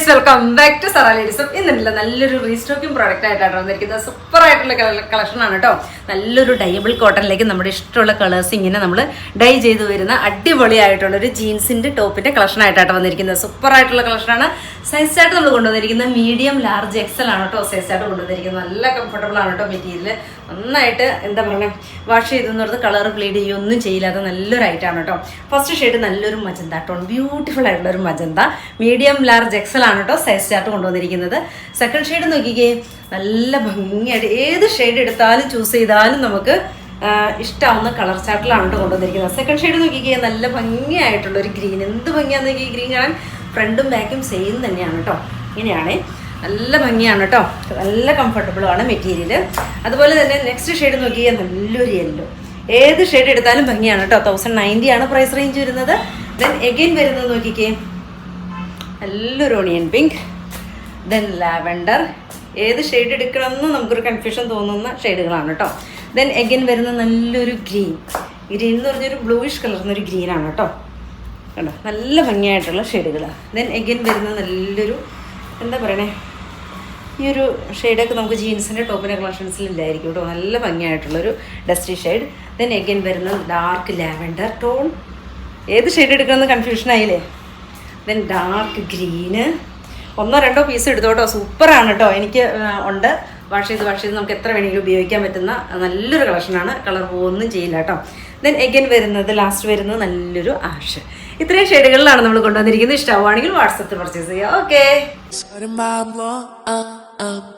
Guys, welcome back to Zara ലേഡീസും. ഇന്നില്ല നല്ലൊരു റീസ്റ്റോക്കിംഗ് പ്രോഡക്റ്റ് ആയിട്ടാണ് വന്നിരിക്കുന്നത്. സൂപ്പർ ആയിട്ടുള്ള കളക്ഷൻ ആണ് കേട്ടോ. നല്ലൊരു ഡൈബിൾ കോട്ടണിലേക്ക് നമ്മുടെ ഇഷ്ടമുള്ള കളേഴ്സ് ഇങ്ങനെ നമ്മൾ ഡൈ ചെയ്ത് വരുന്ന അടിപൊളിയായിട്ടുള്ള ഒരു ജീൻസിന്റെ ടോപ്പിന്റെ കളക്ഷൻ ആയിട്ടാണ് വന്നിരിക്കുന്നത്. സൂപ്പർ ആയിട്ടുള്ള കളക്ഷനാണ്. സൈസ് ആയിട്ട് നമ്മൾ കൊണ്ടുവന്നിരിക്കുന്നത് മീഡിയം ലാർജ് എക്സൽ ആണ് കേട്ടോ. സൈസ് ആയിട്ട് കൊണ്ടുവന്നിരിക്കുന്നത് നല്ല കംഫർട്ടബിൾ ആണ് കേട്ടോ. മെറ്റീരിയൽ നന്നായിട്ട് എന്താ പറയുക, വാഷ് ചെയ്തെന്ന് പറഞ്ഞത് കളർ ബ്ലീഡ് ചെയ്യുകയൊന്നും ചെയ്യില്ലാത്ത നല്ലൊരു ഐറ്റമാണ് കേട്ടോ. ഫസ്റ്റ് ഷെയ്ഡ് നല്ലൊരു മജന്ത ടോൺ, ബ്യൂട്ടിഫുൾ ആയിട്ടുള്ള ഒരു മജന്ത, മീഡിയം ലാർജ് എക്സൽ ആണ് കേട്ടോ സൈസ് ചാർട്ട് കൊണ്ടുവന്നിരിക്കുന്നത്. സെക്കൻഡ് ഷെയ്ഡ് നോക്കിക്കേ, നല്ല ഭംഗിയായിട്ട് ഏത് ഷെയ്ഡ് എടുത്താലും ചൂസ് ചെയ്താലും നമുക്ക് ഇഷ്ടമാവുന്ന കളർ ചാർട്ടിലാണ് കേട്ടോ കൊണ്ടുവന്നിരിക്കുന്നത്. സെക്കൻഡ് ഷെയ്ഡ് നോക്കിക്കേ, നല്ല ഭംഗിയായിട്ടുള്ള ഒരു ഗ്രീൻ. എന്ത് ഭംഗിയാന്ന് നോക്കി, ഗ്രീൻ കാണാൻ ഫ്രണ്ടും ബാക്കും സെയിം തന്നെയാണ് കേട്ടോ. ഇങ്ങനെയാണ്, നല്ല ഭംഗിയാണ് കേട്ടോ. നല്ല കംഫർട്ടബിളുമാണ് മെറ്റീരിയൽ. അതുപോലെ തന്നെ നെക്സ്റ്റ് ഷെയ്ഡ് നോക്കിയാൽ നല്ലൊരു യെല്ലോ, ഏത് ഷെയ്ഡ് എടുത്താലും ഭംഗിയാണ് കേട്ടോ. 1090 ആണ് പ്രൈസ് റേഞ്ച് വരുന്നത്. ദെൻ എഗെയിൻ വരുന്നത് നോക്കിക്കേ, നല്ലൊരു ഓണിയൻ പിങ്ക്, ദെൻ ലാവൻഡർ. ഏത് ഷെയ്ഡ് എടുക്കണമെന്ന് നമുക്കൊരു കൺഫ്യൂഷൻ തോന്നുന്ന ഷെയ്ഡുകളാണ് കേട്ടോ. ദെൻ എഗെയിൻ വരുന്ന നല്ലൊരു ഗ്രീൻ, ഗ്രീൻ എന്ന് പറഞ്ഞൊരു ബ്ലൂയിഷ് കളർന്നൊരു ഗ്രീനാണ് കേട്ടോ. കണ്ടോ, നല്ല ഭംഗിയായിട്ടുള്ള ഷെയ്ഡുകൾ. ദെൻ എഗെയിൻ വരുന്ന നല്ലൊരു എന്താ പറയണേ, ഈ ഒരു ഷെയ്ഡൊക്കെ നമുക്ക് ജീൻസിൻ്റെ ടോപ്പിൻ്റെ കളക്ഷൻസിൽ ഇല്ലായിരിക്കും കേട്ടോ. നല്ല ഭംഗിയായിട്ടുള്ളൊരു ഡസ്റ്റി ഷെയ്ഡ്. ദെൻ എഗെയിൻ വരുന്ന ഡാർക്ക് ലാവൻഡർ ടോൺ. ഏത് ഷെയ്ഡ് എടുക്കണമെന്ന് കൺഫ്യൂഷൻ ആയില്ലേ. Then dark green. 1-2 പീസ് എടുത്തോട്ടോ. സൂപ്പറാണ് കേട്ടോ. എനിക്ക് ഉണ്ട്, വാഷ് ചെയ്ത് നമുക്ക് എത്ര വേണമെങ്കിലും ഉപയോഗിക്കാൻ പറ്റുന്ന നല്ലൊരു കളക്ഷനാണ്. കളർ പോകുകയൊന്നും ചെയ്യില്ല കേട്ടോ. ദെൻ എഗെയിൻ വരുന്നത് ലാസ്റ്റ് വരുന്നത് നല്ലൊരു ആഷ്. ഇത്രയും ഷെയ്ഡുകളിലാണ് നമ്മൾ കൊണ്ടുവന്നിരിക്കുന്നത്. ഇഷ്ടമാവുകയാണെങ്കിൽ വാട്സപ്പിൽ പർച്ചേസ് ചെയ്യുക. ഓക്കെ.